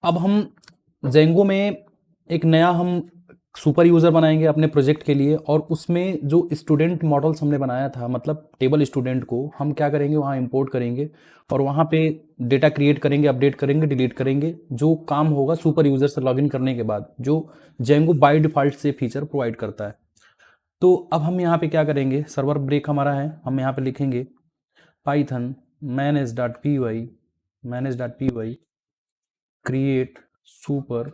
अब हम जेंगो में एक नया हम सुपर यूज़र बनाएंगे अपने प्रोजेक्ट के लिए, और उसमें जो स्टूडेंट मॉडल्स हमने बनाया था, मतलब टेबल स्टूडेंट को हम क्या करेंगे, वहाँ इंपोर्ट करेंगे और वहाँ पे डेटा क्रिएट करेंगे, अपडेट करेंगे, डिलीट करेंगे। जो काम होगा सुपर यूज़र से लॉगिन करने के बाद, जो जेंगो बाय डिफ़ॉल्ट से फीचर प्रोवाइड करता है। तो अब हम यहाँ पे क्या करेंगे, सर्वर ब्रेक हमारा है, हम यहाँ पे लिखेंगे Python manage.py create super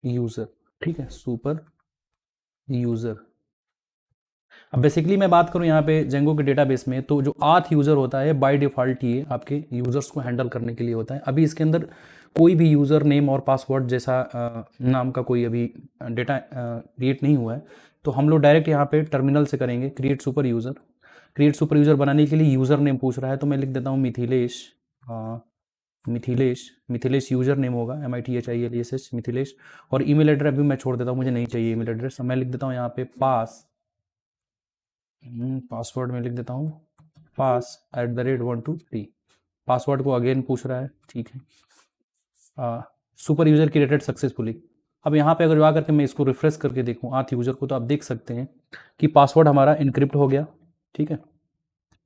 user. ठीक है, सुपर यूज़र। अब बेसिकली मैं बात करूँ यहाँ पे जेंगो के डेटाबेस में, तो जो आथ यूज़र होता है बाय डिफ़ॉल्ट ये आपके यूज़र्स को हैंडल करने के लिए होता है। अभी इसके अंदर कोई भी यूज़र नेम और पासवर्ड जैसा नाम का कोई अभी डेटा क्रिएट नहीं हुआ है। तो हम लोग डायरेक्ट यहाँ पे टर्मिनल से करेंगे create super user. Create super user बनाने के लिए यूज़र नेम पूछ रहा है, तो मैं लिख देता हूँ मिथिलेश। मिथिलेश यूज़र नेम होगा, MITHILESH मिथिलेश। और ईमेल एड्रेस भी मैं छोड़ देता हूँ, मुझे नहीं चाहिए ईमेल एड्रेस। मैं लिख देता हूँ यहाँ पे पासवर्ड में लिख देता हूँ pass@123। पासवर्ड को अगेन पूछ रहा है, ठीक है। Super user created successfully. अब यहाँ पे अगर जा करके मैं इसको रिफ्रेश करके देखूँ आथ यूज़र को, तो आप देख सकते हैं कि पासवर्ड हमारा इनक्रिप्ट हो गया। ठीक है।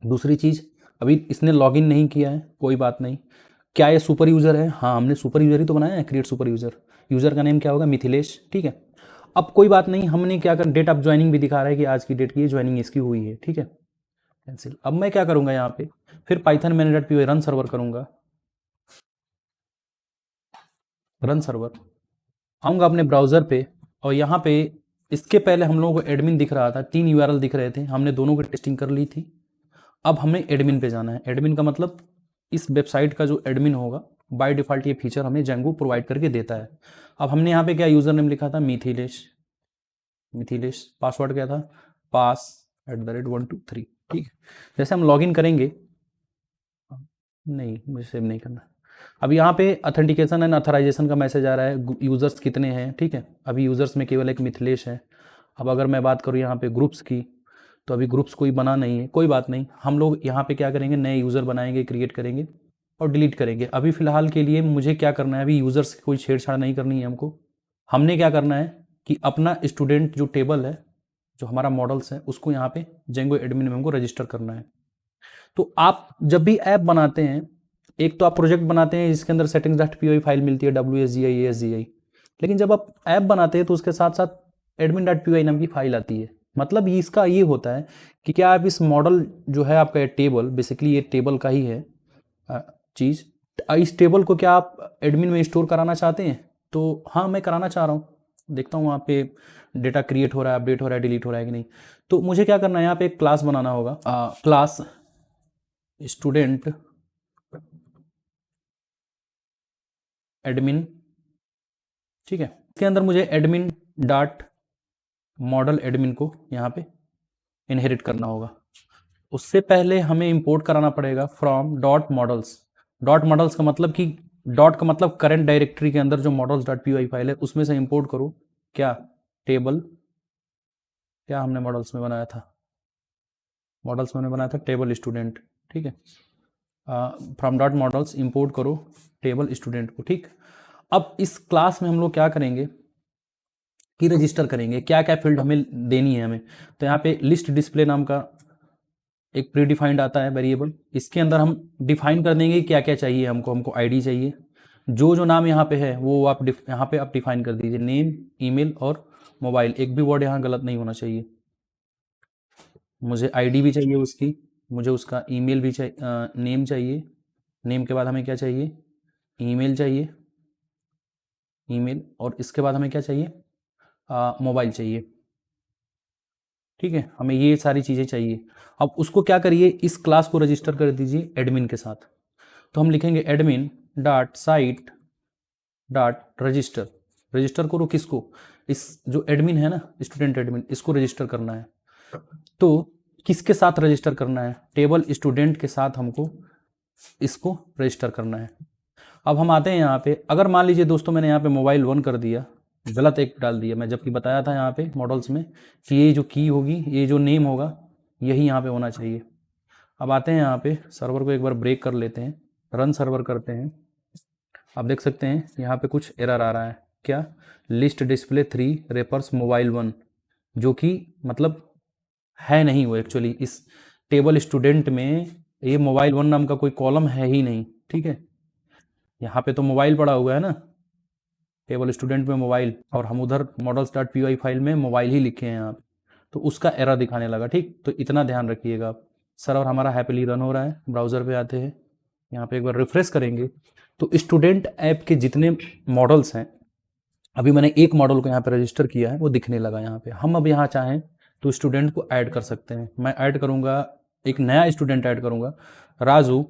दूसरी चीज़, अभी इसने लॉगिन नहीं किया है, कोई बात नहीं। क्या ये सुपर यूज़र है? हाँ, हमने सुपर यूज़र ही तो बनाया है, क्रिएट सुपर यूज़र। यूज़र का नेम क्या होगा? मिथिलेश। ठीक है। अब कोई बात नहीं, हमने क्या कर, डेट ऑफ ज्वाइनिंग भी दिखा रहा है कि आज की डेट की ज्वाइनिंग इसकी हुई है। ठीक है, कैंसिल। अब मैं क्या करूँगा यहाँ पे, फिर पाइथन manage.py रन सर्वर करूँगा। रन सर्वर आऊँगा अपने ब्राउज़र पे, और यहाँ पे इसके पहले हम लोगों को एडमिन दिख रहा था, 3 URL दिख रहे थे, हमने दोनों की टेस्टिंग कर ली थी। अब हमें एडमिन पे जाना है। एडमिन का मतलब इस वेबसाइट का जो एडमिन होगा, बाय डिफ़ॉल्ट ये फीचर हमें जेंगो प्रोवाइड करके देता है। अब हमने यहाँ पे क्या यूज़र नेम लिखा था? मिथिलेश। पासवर्ड क्या था? pass@123। ठीक है। जैसे हम लॉगिन करेंगे, नहीं मुझे सेव नहीं करना। अब यहाँ पे अथेंटिकेशन एंड अथराइजेशन का मैसेज आ रहा है, यूज़र्स कितने हैं। ठीक है, अभी यूज़र्स में केवल एक मिथिलेश है। अब अगर मैं बात करूँ यहाँ पे ग्रुप्स की, तो अभी ग्रुप्स कोई बना नहीं है, कोई बात नहीं। हम लोग यहाँ पे क्या करेंगे, नए यूज़र बनाएंगे, क्रिएट करेंगे और डिलीट करेंगे। अभी फ़िलहाल के लिए मुझे क्या करना है, अभी यूज़र्स की कोई छेड़छाड़ नहीं करनी है हमको। हमने क्या करना है कि अपना स्टूडेंट जो टेबल है, जो हमारा मॉडल्स है, उसको यहाँ पे जेंगो एडमिन में हमको रजिस्टर करना है। तो आप जब भी ऐप बनाते हैं, एक तो आप प्रोजेक्ट बनाते हैं जिसके अंदर settings.py फाइल मिलती है, WSGI ASGI। लेकिन जब आप ऐप बनाते हैं तो उसके साथ साथ admin.py नाम की फाइल आती है। मतलब ये इसका ये होता है कि क्या आप इस मॉडल जो है आपका टेबल, बेसिकली ये टेबल का ही है चीज़, इस टेबल को क्या आप एडमिन में स्टोर कराना चाहते हैं? तो हाँ, मैं कराना चाह रहा हूँ। देखता हूँ वहाँ पे डेटा क्रिएट हो रहा है, अपडेट हो रहा है, डिलीट हो रहा है कि नहीं। तो मुझे क्या करना है, यहाँ पे एक क्लास बनाना होगा, क्लास स्टूडेंट एडमिन। ठीक है, इसके अंदर मुझे एडमिन डॉट मॉडल एडमिन को यहाँ पे इनहेरिट करना होगा। उससे पहले हमें इंपोर्ट कराना पड़ेगा from dot models. Dot models का मतलब कि डॉट का मतलब करंट डायरेक्टरी के अंदर जो मॉडल्स डॉट पी फाइल है उसमें से इंपोर्ट करो क्या, टेबल। क्या हमने मॉडल्स में बनाया था? मॉडल्स में हमने बनाया था टेबल स्टूडेंट। ठीक है, फ्रॉम डॉट मॉडल्स इंपोर्ट करो टेबल स्टूडेंट को। ठीक, अब इस क्लास में हम लोग क्या करेंगे कि रजिस्टर करेंगे, क्या क्या फील्ड हमें देनी है हमें। तो यहाँ पे लिस्ट डिस्प्ले नाम का एक प्री डिफाइंड आता है वेरिएबल, इसके अंदर हम डिफाइन कर देंगे क्या क्या चाहिए हमको आईडी चाहिए। जो जो नाम यहाँ पे है वो आप यहाँ पे आप डिफाइन कर दीजिए, नेम, ईमेल और मोबाइल। एक भी वर्ड यहाँ गलत नहीं होना चाहिए। मुझे आईडी भी चाहिए उसकी, मुझे उसका ईमेल भी चाहिए, नेम चाहिए। नेम के बाद हमें क्या चाहिए? ईमेल चाहिए, ईमेल। और इसके बाद हमें क्या चाहिए? मोबाइल चाहिए। ठीक है, हमें ये सारी चीज़ें चाहिए। अब उसको क्या करिए, इस क्लास को रजिस्टर कर दीजिए एडमिन के साथ। तो हम लिखेंगे admin dot site dot register. Register करो किसको? इस जो एडमिन है ना, स्टूडेंट एडमिन, इसको रजिस्टर करना है। तो किसके साथ रजिस्टर करना है? टेबल स्टूडेंट के साथ हमको इसको रजिस्टर करना है। अब हम आते हैं यहाँ पे, अगर मान लीजिए दोस्तों मैंने यहाँ पे मोबाइल 1 कर दिया, गलत एक डाल दिया मैं, जबकि बताया था यहाँ पे मॉडल्स में कि ये जो की होगी, ये जो नेम होगा, यही यहाँ पे होना चाहिए। अब आते हैं यहाँ पे सर्वर को एक बार ब्रेक कर लेते हैं, रन सर्वर करते हैं। आप देख सकते हैं यहाँ पे कुछ एरर आ रहा है। क्या? लिस्ट डिस्प्ले 3 रेफर्स मोबाइल 1, जो कि मतलब है नहीं वो एक्चुअली इस टेबल स्टूडेंट में ये मोबाइल 1 नाम का कोई कॉलम है ही नहीं। ठीक है, यहाँ पे तो मोबाइल पड़ा हुआ है ना, टेबल स्टूडेंट में मोबाइल, और हम उधर मॉडल्स डॉट पी फाइल में मोबाइल ही लिखे हैं यहाँ पे, तो उसका एरर दिखाने लगा। ठीक, तो इतना ध्यान रखिएगा आप। सर्वर हमारा हैप्पीली रन हो रहा है। ब्राउज़र पे आते हैं, यहाँ पे एक बार रिफ्रेश करेंगे तो स्टूडेंट ऐप के जितने मॉडल्स हैं, अभी मैंने एक मॉडल को यहाँ पे रजिस्टर किया है, वो दिखने लगा यहाँ पे। हम अब यहाँ चाहें तो स्टूडेंट को ऐड कर सकते हैं। मैं ऐड करूँगा, एक नया स्टूडेंट ऐड करूँगा, राजू।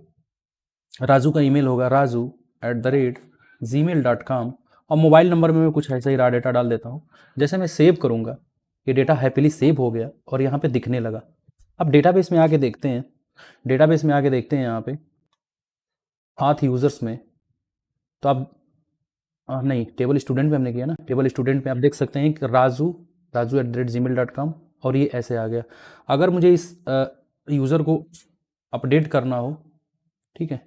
राजू का ईमेल होगा razu@gmail.com, और मोबाइल नंबर में मैं कुछ ऐसा ही रहा डेटा डाल देता हूँ। जैसे मैं सेव करूँगा, ये डेटा हैप्पीली सेव हो गया और यहाँ पे दिखने लगा। अब डेटाबेस में आके देखते हैं, यहाँ पे पाथ यूज़र्स में, तो आप नहीं, टेबल स्टूडेंट पे हमने किया ना, टेबल स्टूडेंट पे आप देख सकते हैं कि razu@gmail.com, और ये ऐसे आ गया। अगर मुझे इस यूज़र को अपडेट करना हो, ठीक है,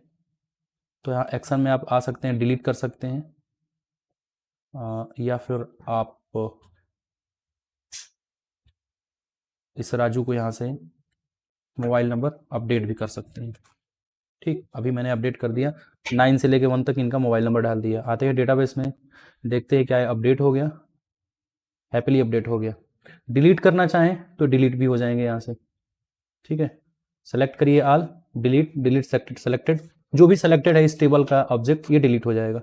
तो यहाँ एक्शन में आप आ सकते हैं, डिलीट कर सकते हैं, या फिर आप इस राजू को यहाँ से मोबाइल नंबर अपडेट भी कर सकते हैं। ठीक, अभी मैंने अपडेट कर दिया, 9 से लेके 1 तक इनका मोबाइल नंबर डाल दिया। आते हैं डेटाबेस में, देखते हैं क्या है, अपडेट हो गया, हैप्पीली अपडेट हो गया। डिलीट करना चाहें तो डिलीट भी हो जाएंगे यहाँ से। ठीक है, सेलेक्ट करिए ऑल, डिलीट, डिलीट सेलेक्टेड, जो भी सेलेक्टेड है इस टेबल का ऑब्जेक्ट, ये डिलीट हो जाएगा।